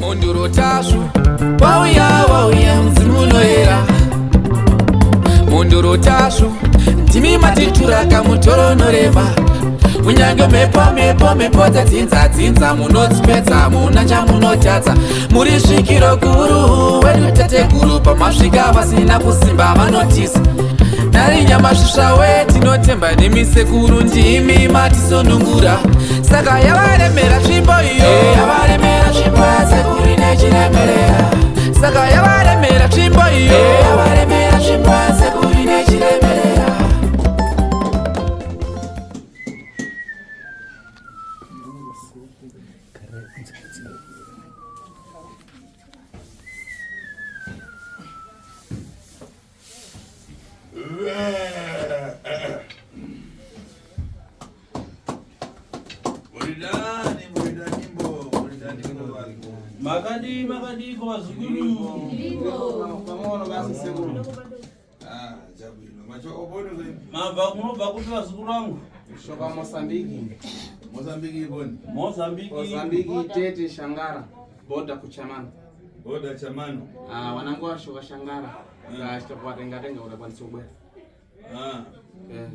Mondoro Tasvu, wauya mzimu unoera. Mondoro Tasvu, ndimi matitura kamutoro norema. Munyange mepo dzetsinza munodzipedza muna chamunotadza. Muri svikiro guru wedu tete guru pamasvika vasina kusimba vanotisa. Nari nyamasvisva we tinotemba nemi sekuru ndimi matisonungura. Saka yavaremera tsvimbo iyo yavaremera tsvimbo yasekuru inechiremerera. Saka yavaremera tsvimbo iyo yavaremera tsvimbo yasekuru inechiremerera. Makadi kwa Sekuru. Pamono basi Sekuru. Jabino. Macho obono we. Mavakuno bakutola Sekuru wangu. Shoka Mozambique. Mozambique iboni. Mozambique tete Shangara. Boda kuchamana. Boda chamano. Wanangu washoka Shangara. Kashitakuwa tenga utakwanisa ubwera.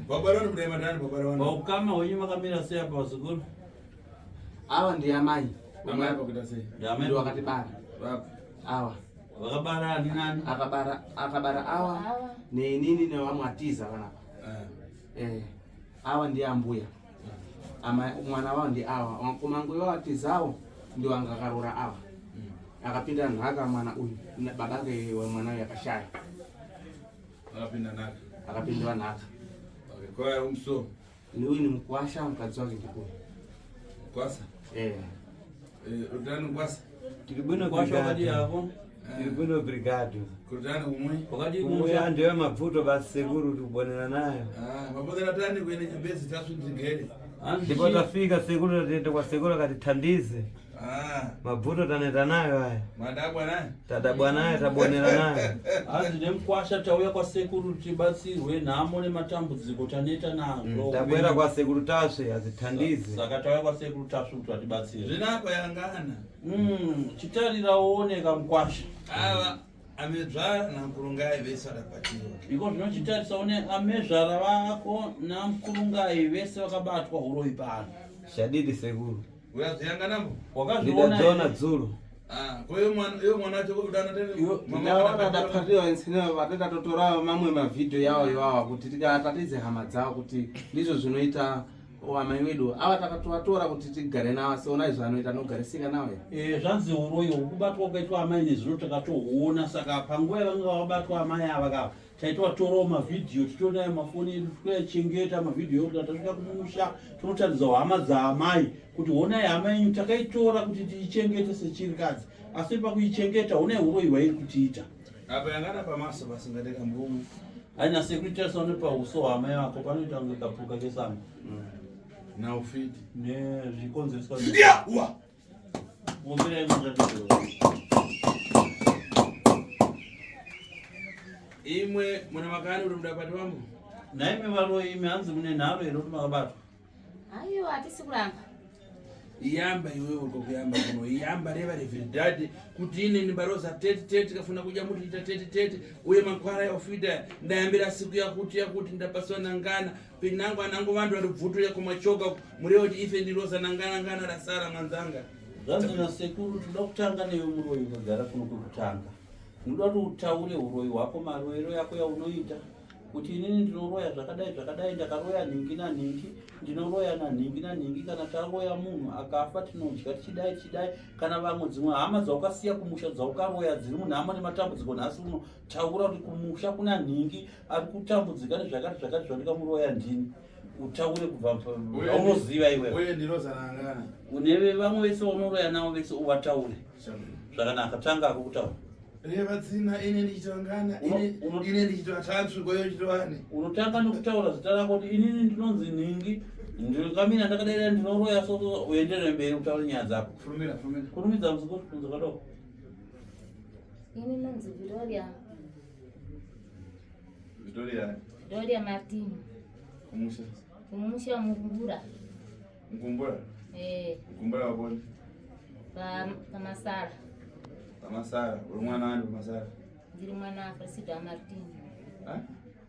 Babaroni mdema ndani babaroni. Kama wenye makamera sasa hapa Sekuru. Awa ndi amai. Mama yako kitase. Ndio wakati bara. Awa. Wakabara ni nani? Akabara awa. Ni nini na wamwatiza wana. Awa ndi ambuya. Ama mwana wao ndi awa. Wankumangu wao atizao ndio angakarura awa. Akapinda naka mwana huyu. Babake wa mwanawe akashaya. Akapindwa naka. Kwa hiyo umso. Ni huyu ni mkwasha mkazi wake kikuu. Kwasa? Utani kwasa? Tikibuna kwa shokadi yako. Tikibuna obrigado. Kutani umwe? Wakati umwe ndio mavuto basi Sekuru tubonera nayo. Mabodera tani kwenye nyembezi Tasvu nzingere. Ndipo tafika Sekuru tete kwa Sekuru katitandize. Mavuto taneta nayo haya. Madabwa naye? Tadabwa naye tabonera nayo. Azile mkwasha tauya kwa Sekuru tibasi we na amone matambudziko taneta na. Tabwera kwa Sekuru Tasvu azitandize. Saka tauya kwa Sekuru Tasvu twatibatsira. Zvinapa yangana. Chitarira uoneka mkwasha. Ava amedzvara namkurungai vese vakapatiwa. Iko zvinochitarisa one amezvara vako namkurungai vese vakabatwa Varoyi pano. Shadidi Sekuru. Uyaziyanganambo? Wakazviona Ndidadzona dzulu. Kwa hiyo mwana wacho udana tete mama adapatiwa ensina vateta totora mamwe mavideo yao iwawa kuti tikatatize hama dzao kuti ndizvo zvinoita wamai wedu ava takatovatora kuti tigare navo seona izvo anoita nogarisika nawo. Zvanzi Varoyi kubatwa ukaitwa amai nezvino takatohuona saka panguva yavanga vabatwa amai ava kava taitovatorao mavideo titonayo mafoni edu tikoyachengeta mavideo edu tasvika kumusha tinotaridza hama dzaamai kuti honai hama yenyu takaitora kuti tiichengete sechirikadzi asi pakuichengeta honai Varoyi wairi kutiita. Apa yangana pamaso pasingateka mbumu. Aina sekuritarisa one pauso hama yako panoita kunge kapuka kesama. Na ufiti. Ne zvikonzereswa. Ndia! Uwa! Mumbere muzvatiro. Imwe muna makani uri mudapati wambo? Naime Varoyi ime hanzi mune nharo ere kuti makabatwa? Aiyo hatisi kuramba. Iyamba iwewe uko kuyamba kuno. Iyamba reva reveridade kuti ine nibaroza tete kafuna kuja muti ita tete uye mankwara ya ufida ndayambira siku yakuti ndapaswa nangana pinangu anangu vandu varibvutuya kumachoka mureo kuti ife ndiroza nangana rasara mwanzanga. Zvanzi na Sekuru toda kutanga newe Varoyi ukagara kuno kutanga. Unoda kuti utaure Varoyi wako marwero yako yaunoita. Kuti inini ndinoroya zvakadai ndakaroya nhingi nanhingi ndinoroya nanhingi nanhingi kana taroya munhu akafa tinodya tichidai kana vamwe dzimwe hama dzaukasiya kumusha dzaukaroya dziri munhamo nematambudziko nhasi uno taura kuti kumusha kuna nhingi ari kutambudzika nezvakati zvandikamuroya ndini utaure kubva paunoziva iwewe. Uye ndiroza nangana. Neve vamwe vese unoroya navo vese uvataure. Zvakanaka tanga kutaura. Reva dzina ine ndichitongana ine ndichitotanzwi kwayo chitowani. Unotanga nokutaura zita rako kuti inini ndinonzi nhingi ndikamira ndakadaira ndinoroya soko uenderere mberi utaure nyaya dzako. Furumira. Kurumidza muziko kunzo kadoko. Ini nonzi Victoria Martin. Kumusha Mukumbura. Mukumbura? Mukumbura waboni? Pamasara. Amasara, uri mwana ani Amasara? Ndiri mwana afasida Amartini. Ha?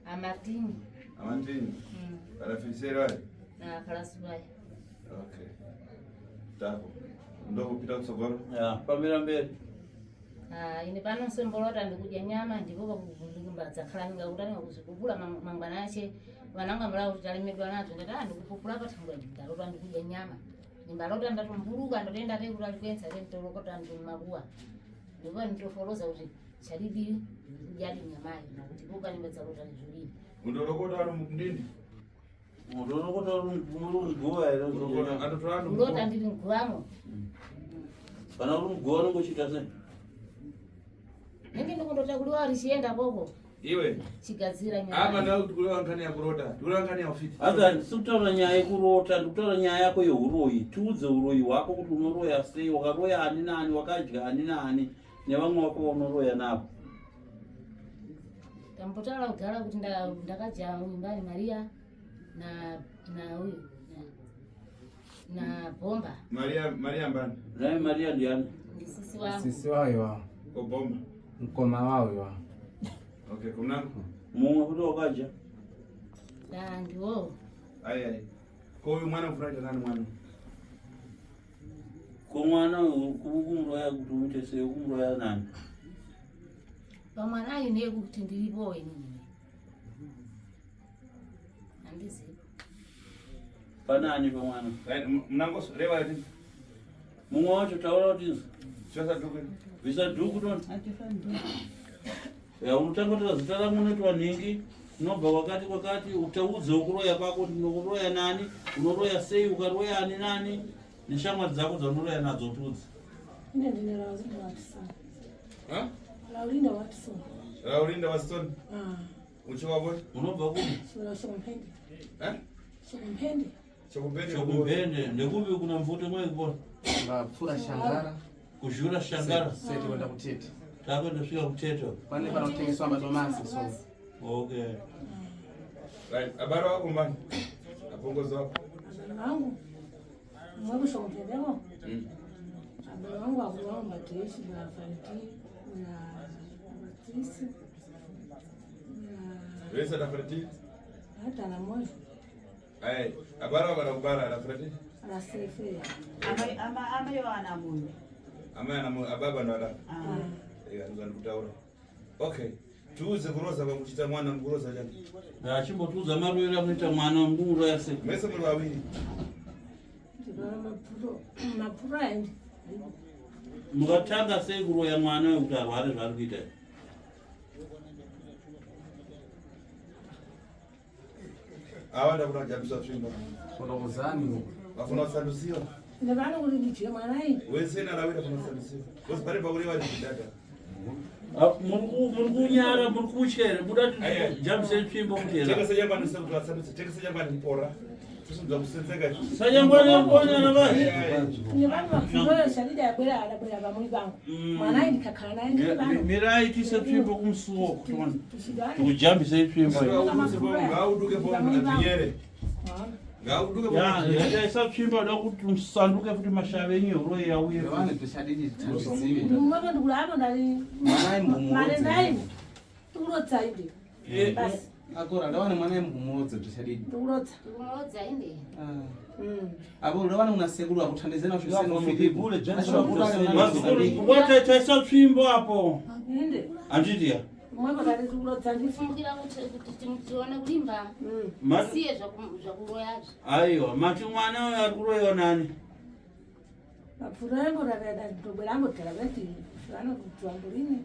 Amartini. Amantini? Karafisera wale? Na Karasubai. Okay. Tako. Ndo kupita kutsogoro? Ya, pamira mbele. Ine pano sembolota ndikudya nyama ndipo pakuvundikimbatsa khala ngakutani ngakuzipupula mangwana ache vananga mlawo talemedwa nazo ndata ndikupupula pathangwa ndalota ndikudya nyama. Ndimbalota ndatumbuluka ndotenda tekula likwenza tentolokota ndimakuwa. Ndipo nditofoloza kuti chalidi kujadi nyamayo nakuti kuka nimbetsa lota nzulini. Undolokota wali mndini? Undolokota wali mguwa ero. Undolokota atotola ndo. Lota ndili mguwamo. Pana uri mguwa nongochita sei? Nenge ndikundota kuliwa rishienda boko. Iwe? Chigadzira nyama. Apa ndawo kuliwa nkani ya kurota. Kuliwa nkani ya ufiti. Asa sikutaura nyaya yekurota, ndikutaura nyaya yako yeuroyi. Tiudze uroyi wako kuti unoroya sei, wakaroya ani nani, wakadya ani nani, nevamwe wako unoroya navo. Tambotala kugala kuti ndakadya uimbani Maria na huyu na Bomba. Maria mbani? Naye Maria ndiani? Sisi wangu. Sisi wayo. Ko Bomba. Mkoma wayo. Okay, kumnako. Mumwe kuti wakadya? Na ndiwo. Ai. Ko uyu mwana ufuraita nani mwana? Ko mwana kumroya kuti umuite sei, kumroya nani? Pamwana ine kuti ndilipo inini. Andizipo. Panani pamwana? Mnango reva yati. Mumwe wacho taura kuti Chosa duke. visa dhuku toni? Ya unotangotera zita rangu netwa ningi, unobva kwakati utaudze ukuroya kwako kuti unokuroya nani, unoroya sei, ukaroya ani nani, neshamwari dzako dzaunoroya nadzo tudze. Ine ndine Laurinda Watson. Ha? Laurinda Watson. Laurinda Watson. Uchiwapo? Unobva kupi? Shokumpende. Eh? Shokumpende. Chokumpende. Chokumpende, ndekupi kuna mvute mwe kupona? Ngapfura Shangara. Kuzhura Shangara? Seti kwenda kutete. Takwenda kusvika kutete. Pane panotengeswa madomasi so. Okay. Right, abaro wako mbani? Apongozi wako? Abaro wangu. Mwabu shokumpendeko. Abaro wangu akuluwa mbatiishi na fanti na batisi. Wesa da frati? Hata na moyo. Ai, abaro wako anakubara da frati? Anasefea. Ama yo anamuyo. Ama ababa ndo ada. Nzo ndikutaura. Okay. Tuuze kuroza pakuchita mwana mkuroza chani. Achimbotuudza marwere akuita mwana mumuroya sei. Mese muri vaviri. Mapuro aindi. Mukatanga sei kuroya mwana wekuti arware zvaari kuita? Awanda kuna jabisa tsvimba. Kondokuzani. Wafuna kusandusiwa. Ine vana kuti nditye mwana iyi. Wese na lawira kuna kusandusiwa. Wese pari pakuri vari kudada. Muri kunyara, muri kutyere, muda jambise tsvimbo kutera. Tekesa jambani sekuti vasanduse, tekesa jambani mpora. Tusundza kusenzeka. Sajambani yakonyana vai. Ine vana vafuroyo shalida yabwera adabwera pamuli pangu. Mwana iyi ndikakhala naye ndili pano. Mirai tise tsvimbo kumusuwo kutona. Tikujambise tsvimbo. Ngauduke pomwe atinyere. Ngauduke pomwe. Ya isa tsvimbo da kuti musanduke futi mashave enyu roye yauye. Vane tushadidi tandizive. Mumwe ndikulamo ndali. Mwana mumwe. Mane nayi. Tukulotsa indi. Basi. Agora ndawana mwana mumwe tushadidi. Tukulotsa. Tukumodza inde. Abo ndawana una Sekuru akuthandizena ushiseno Mukibule jansa kuwata taisa tsvimbo hapo. Inde. Andidia. Mumwe pakati tukulotsa ndisi. Fungura kuti tione kulimba. Siye zvakuroya. Aiwa, mati mwana uyo ari kuroyiwa nani? Mapuro yangu rarada ndobwera angotera kuti vano kutwamburini.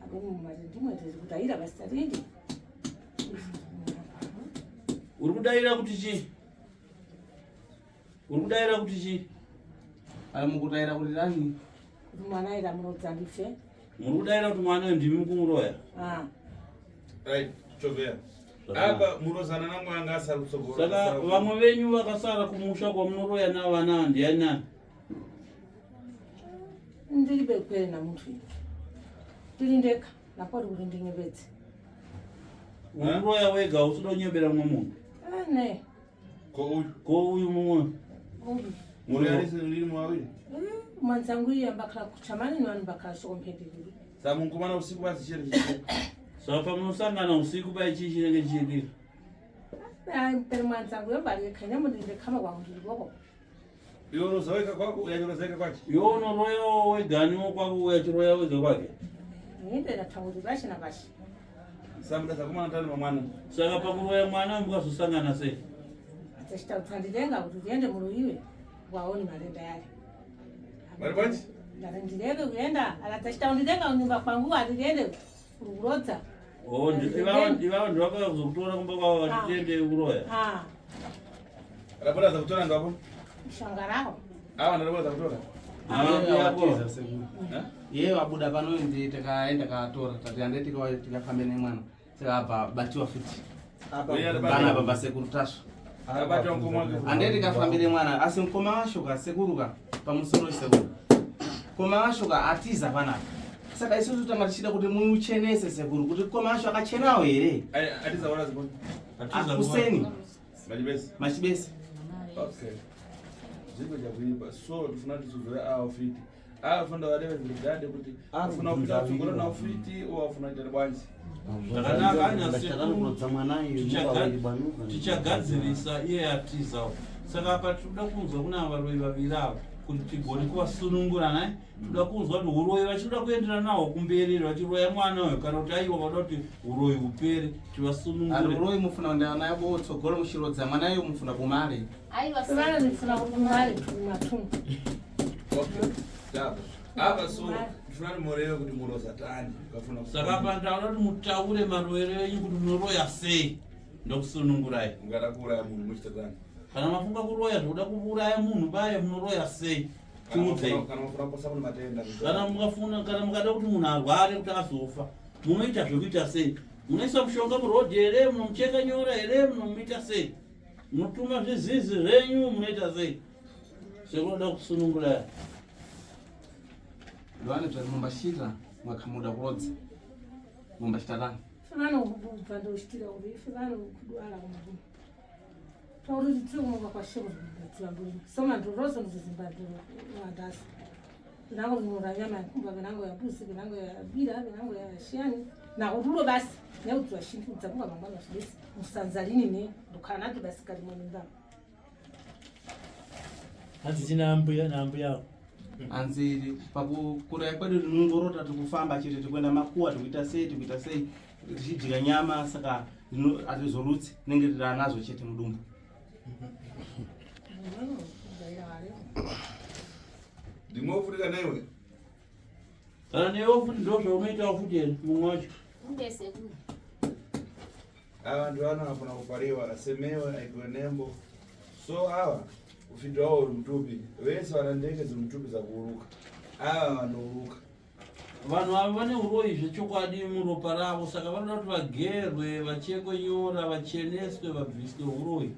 Apo mumwe ndimwe kutaira basi tatindi. Uri kudaira kuti chi? Uri kudaira kuti chi? Ali mukutaira kuti nani? Kuti mwana ira munodza ndife. Muri kudaira kuti mwana uyo ndimi kumuroya? Right, chovera. Apa murozana na mwanga asari kutsogora. Saka vamwe venyu vakasara kumusha kwamunoroya navana ndiani nani? Ndilibe kwere na muntu uyu. Tiri ndeka nakwati kuti ndinyebedze. Umuroya wega usuda unyebera mwe munhu? Ne. Ko uyu. Ko uyu mumwe? Uyu. Muri arisi lili mwawiri. mwanzangu iye ambakhala kuchamani ni wanu mbakhala sokomphendekile. Samunkumana usiku basi chiri. Sapa musangana usiku pa ichi chinenge chichitira. Pere mwanzangu yambali khanya mundinde khama kwangu ndiliboko. Iwo unozoeka kwako uyachorozeka kwake. Iwo unozoya weganiwo kwako uyachiroya wega kwake. Inde nathamuti bashi na bashi. Samuda sakumana tani mwana. Saka pakuroya mwana mukazosangana sei. Atachitautsandilenga kuti tiende muroyiwe waoni matenda yake. Bari bwanji? Ndarendileke kuenda atachitaundilenga unyumba kwangu ati tiende kurodza. Oh, ndivawo ndivakazokutora kumba kwavo vatitende kuroya. Rabona zakutora ndwako? Shangarako. Awa ndabona zakutora. Awatiza Sekuru. Yeye wabuda pano ndi tikaenda katora tati ande tikafambe ne mwana. Saka batiwa fiti. Bana baba Sekuru taso. Abati wangu Ande tikafambire mwana asinkoma washoka Sekuruka pamusoro Sekuru. Koma washoka atiza pana. Saka isusu tamatishida kuti muchenese Sekuru kuti koma washo akachenawo ere. Atiza wala ziboni. Atiza Kuseni. Machibesi. Machibesi. Okay. Zipo cha kuiba. So tufuna tuzuzoe awa fiti. Awa funda walewe vilidade kuti tufuna upita ufungula na ufiti uwa ufuna itale bwanji. Tichagadzirisa iye atizawo. Saka apa tikuda kunzwa kuna varoyi vaviri ava kuti tigone kuvasunungura naye. Tikuda kunzwa kuti uroyi vachida kuendera nawo kumberi vachiroya mwana uyo kana kuti aiwa vada kuti uroyi upere tivasunungure. Uroyi mufuna kuenda naye botsogolo mushirodza mwana yo mufuna kumale. Aiwa Sivana nifuna kumale tumatungu. Okay. Tabo. Aba so tufuna moreyo kuti muroza tani. Kafuna Saka apa ndaona kuti mutaure maroyero enyu kuti munoroya sei ndokusunungurai. Ngarakura ya munhu muchitatani. Kana mafunga kuroya zvoda kuuraya munhu paye munoroya sei. Tiudzei. Kana mafuna posa kuna matenda. Kana mukada kuti munhu arware kuti azofa. Munoita zvekuita sei? Munoisa mushonga murodhi here, munomucheka nyora here, munomuita sei? Munotuma zvizizi zvenyu munoita sei? Sekunoda kusunungurai. Ndwane kuti mumbashira mwakamuda kurodza. Mumbashitarana. Sivana kubva ndoshitira kuti sivana kudwala kumatungu. Tauri titsumwa kwa shiro kudzambula. Soma ndoroso ndizimbandiro wandasi. Nango ndinuranyama kumba nango ya pusi nango ya bira nango ya shiani. Na kudulo basi neudzwa shintu dzakuma mangwana zvese. Musanzalini ne ndukana to basi kali mwenga. Hadzina ambuya. Anzi pakukura kwedu tinongorota tikufamba chete tikwenda makuwa tikuita sei tichidya nyama saka atizorutsi nenge tiranazo chete mudumbu. Ndimofurika naiwe. Kana newo futi ndozvaunoitawo futi here mumwe wacho. Undesekuru. Awa ndio wana wafuna kupariwa asemewe aikiwe nembo. So awa ufiti wao uri mtupi. Wese wana ndege ziri mtupi za kuuruka. Awa vanouruka. Vanhu ava vane uroyi zvechokwadi muropa ravo saka vanoda kuti vagerwe vachekwe nyora vacheneswe vabviswe uroyi.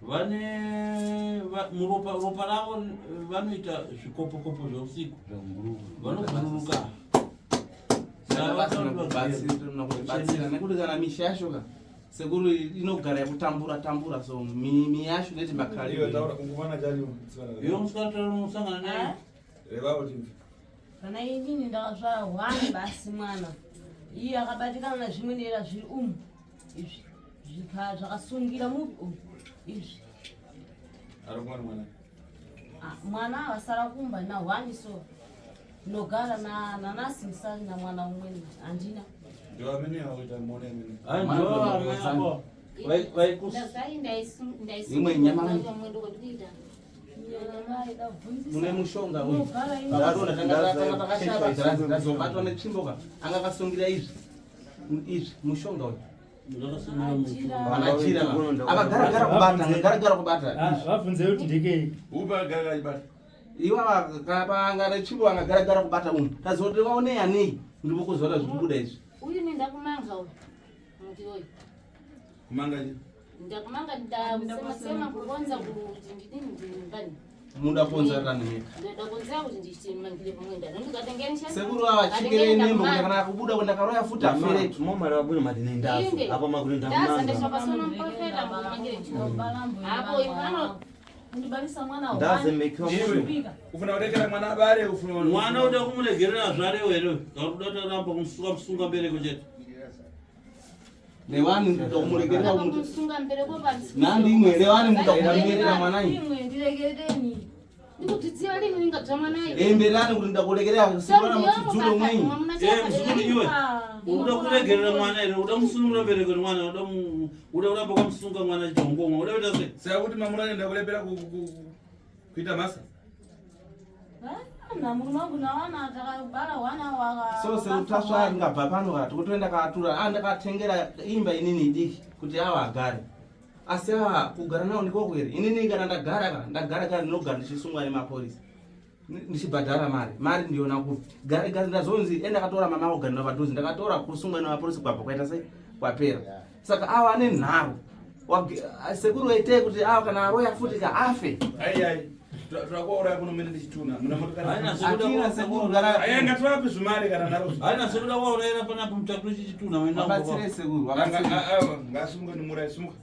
Vane ropa ravo vanoita zvikopokopo zveusiku vanobhururuka. Nekuti kana misha yashoka Sekuru inogara yakutambura so mimi yasho neti makali. Iyo taura kungumana jali. Iyo musikataura musangana naye. Revavo tivi. Kana inini ndakazvara hwani basi mwana. Iye akabatikana na zvimwe ndera zviri izvi. Zvakasungira muvi izvi. Arumwana mwana. Mwana avasara kumba na hwani so. Nogara na nasi nsari na mwana umweni andina. Ndio amene awita mone amene. Ndio amene. Vaikusa. Imwe nyama. Mune mushonga uyu. Ndarona tanga zobatwa nechimboka. Anga kasungira izvi. Mushonga uyu. Vanachira. Abagara kubata. Vabvunze kuti ndikei. Uba gara ibata. Iwa kapanga nechimbo angagara kubata munhu. Tazoti vaone yanei ndipo kuzora zvikubuda izvi. Uyu nindakumanga uyu. Muti uyu. Kumanga je. Ndakumanga sema kugonza kuti ndidini ndani. Muda ponza rani Nyika. Ndakonza kuti ndichimangire pamwenda. Ndikatengeni chani. Sekuru awachikire nembo kana kubuda kwenda karoya futa afere. Momara wabwino madine ndazo. Apa makuti ndazo. Ndazo ndashapa sono mprofeta mumangire chino. Hapo ipano Undibarisa mwana Ndaze wani. mekiwa ufuna kurekera mwana abale ufuna mwana uda kumulegerera zvare wero ngakuda taramba kumsunga mbereko chete Lewani ndikumulegerera kumsunga mbereko pasi nandi imwe lewani ndikumulegerera mwana iyi imwe ndiregereni ndikudzidzira lini ningadza mwana iyi mbelani kuti ndakulegerera sibona mutidzulo mwenyi msukuru iwe uda kulegerera mwana ere uda musunga mbereko mwana uda uramba kumsunga mwana chongoma uda kuita sei sasa kuti mamuna nenda kulepera kuita masa so seutaswa ngabva pano kati kutoenda katura andakatengera imba inini idiki kuti awa agare asi awa kugara nawo ndikokwere inini kana ndagara kare ndinogara ndichisungwa nemapolisa ndichibhadhara mari ndiona kuti gare ndazonzi endakatora mama ogara padhuze ndakatora kusungwa nemapolisa kwabva kwaita sei kwapera saka awa ane nharo sekuru waitei kuti awa kana aroya futi ka afe turakuora kuno mene ndichituna atina sekuru gara ayenga twapi zvimari kana naro haina sekuda wauraira panapo mutakuru chichituna wabatsire sekuru ngasunga nimurai sumuka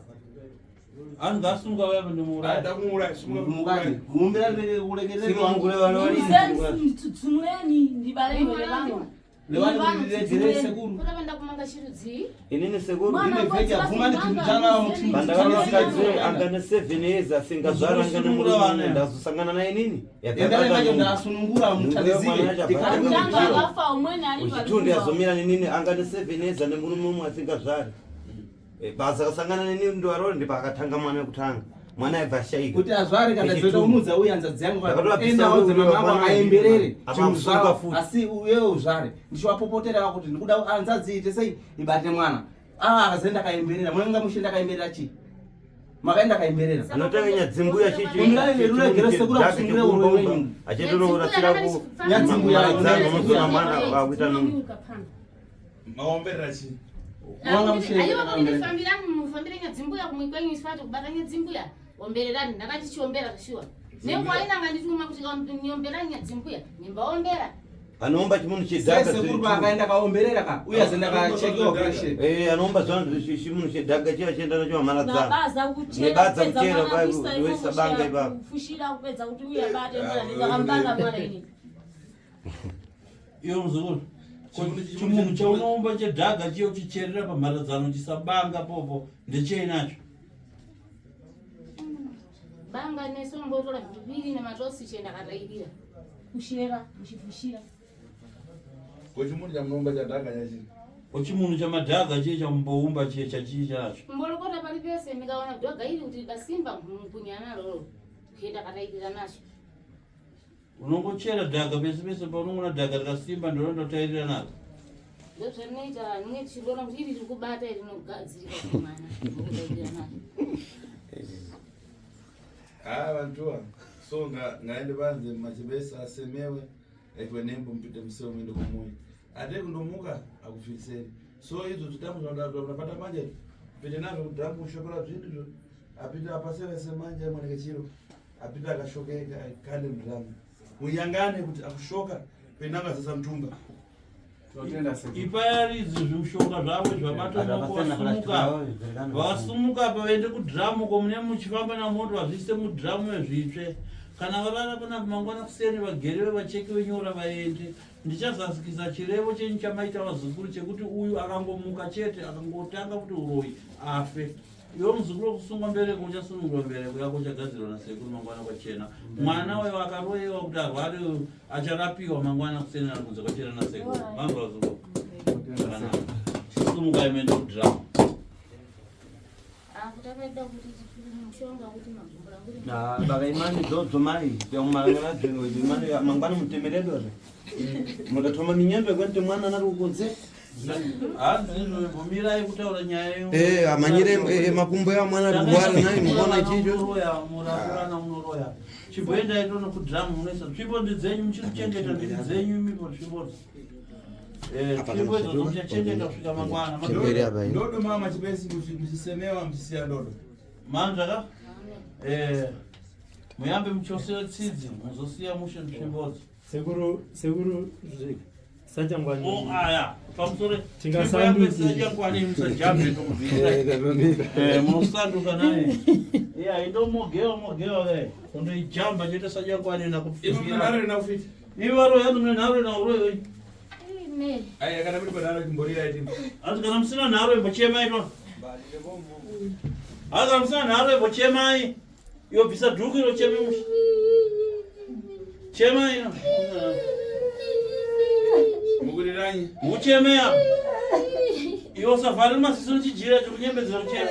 ani ngasunga wayapa ndimurai ndakumurayi mukati kuumbira kulekerera Simangule vano vari tsumureni ndibarengere vano lewani kuliregere sekuru kutapenda kumanga chirudzii inini sekuru ine vheki abvuma nditimutana mutimba bandavanosikadze angane 7 years asingazvara angane muravana ndazosangana naye nini endalevacho ndasunungura mutalizive akafa umweni ali uchitundi azomira ninini angane 7 years ane murume umwe asingazvari basa akasangana nini ndoarori ndipo akatanga mwana wekutanga mwana aibva shaika kuti azvare kana zoita umudza uya nzadzi yangu endawo dzemamako aemberere chimuzvaro asi uyewo uzvare ndichiwapopotera kuti ndikuda anzadzi ite sei ibate mwana akazoenda kaemberera munenge mushenda kaemberera chii makaenda kaemberera anotanga nyadzimbuya chichiruregere sekura kusungire uroyi wenyu achitonoratsira nyadzimbuya mwana wakuita nini maomberera chii mufambira nyadzimbuya kumwe kwenyu isipati kubata nyadzimbuya ombererani ndakati chiombera kashiwa nekwainanga ndituma kuti niombera nyadzimbuya nimbaombera anoomba chimunhu chedhaga sekuru akaenda kaomberera ka uye azenda kachekiwa operation anoomba zvanhu chimunhu chedhaga chiya chienda nacho mamaradzana nabaza nebadza kuchera wesa banga ipapo kufushira kupedza kuti uye abate mwana ndakambanga mwana ini iyo muzukuru chimunhu chaunoomba chedhaga chiyo chicherera pamharadzano chisabanga popo ndechei nacho banga nesombotora bibiri nematosi chenda katairira kushera muchifushira kochimunhu chamunomba chadhaga chachii kochimunhu chamadhaga chiye chamumboumba chiye chachii chacho mbolokota pali pese ndikaona dhaga iri kuti dasimba mpunyana lolo kuenda katairira nacho unongochera dhaga pese pese paunongona dhaga rikasimba ndolondotairira nazo ndozvanoita ninge tichiona kuti iri tirikubata rinogadzirika kumwana kutairira nacho vantuwa so ngaende vanze machibesa asemewe ekwe nembo mpite mseo mwende kumuyi ate kundomuka akufikiseni so izvo zvitambo zvinapata manje pite nazvo kudhambu kushokora zvindizvo apita apasevese manje mwaneke chiro apita akashokeka kande mudhambu muyangane kuti akushoka penanga sasa mtumba ipayarizi zvimushoka zvavo zvabatavasumuka vakasumuka apa vaende kudhamu komune muchifamba namoto vazviise mudhamu vezvitsve kana varara pana mangwana kuseni vagerewe vacheki venyora vaende ndichazasikisa chirevo chenyu chamaita vazukuru chekuti uyu akangomuka chete akangotanga kuti uroyi afe iwe muzukuru wokusungwa mbereko uchasunungurwa mbereko yako uchagadzirwa nasekuru mangwana kwachena mwana wewe akaroyewa kuti arware acharapiwa mangwana kuseni ari kunze kwachena nasekuru vangu vazukuru chisumuka imende kudhiramu vakaimani dzodzo mai yamumarangaraimani mangwana mutemeredore mukatoma minyembe kwete mwana nari kukunze hanzizvomirai kutaura nyaya amanyire makumbo ya mwana rwara nai muona chicho murapurana munoroya chimboendai tono kudhamu munoisa tsvimbo dzenyu muchirichengeta ndiri dzenyu imipo tsvimbo tsvimbo idzodzo muchachengeta kusvika mangwana ndodo mama chipesi muchisemewa muchisiya ndodo manzvaka muyambe muchosera tsidzi muzosiya mushe tsvimbodzo sekuru sachangwani aya pamusoro tingasanduki sachangwani musajambe tomuziira munosanduka naye Yeah, ndo mogeo ve. Ndo ijamba chete saja kwa nina kufikiria. Naro na ufiti. Iwaro yangu naro na uroyo. Ne. Aya kana mimi bado kimborira eti. Azu kana msina naro mbochema ito. Azu kana msina naro mbochema i. Yo bisa duku ilo cheme mushi. Chema ino. Muguriranyi. Ucheme ya. Iyo safari masisino chijira chukunyembezera ucheme.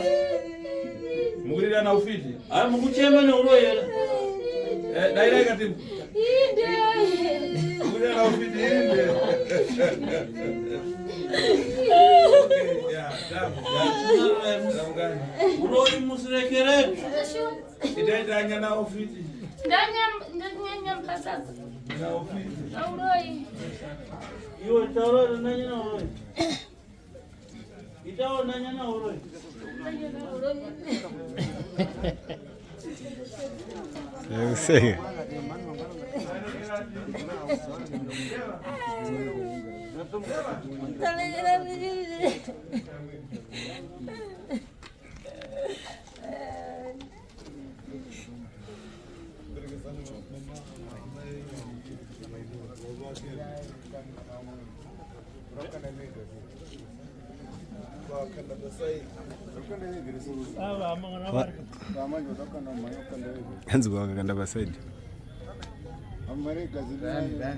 Mugurira na ufiti. Ayi mukuchema ne uroyo. Daira kati. Mugurira na ufiti inde. Ya, damu. Uroyo musirekere. Itaitanya na ufiti. Ndanya mpasasa. Na ufiti. Varoyi. Iyo itauro nanya na uroyo. Itauro nanya na uroyo. Yese. Anzu kwa kanda basaidi. Amerika zile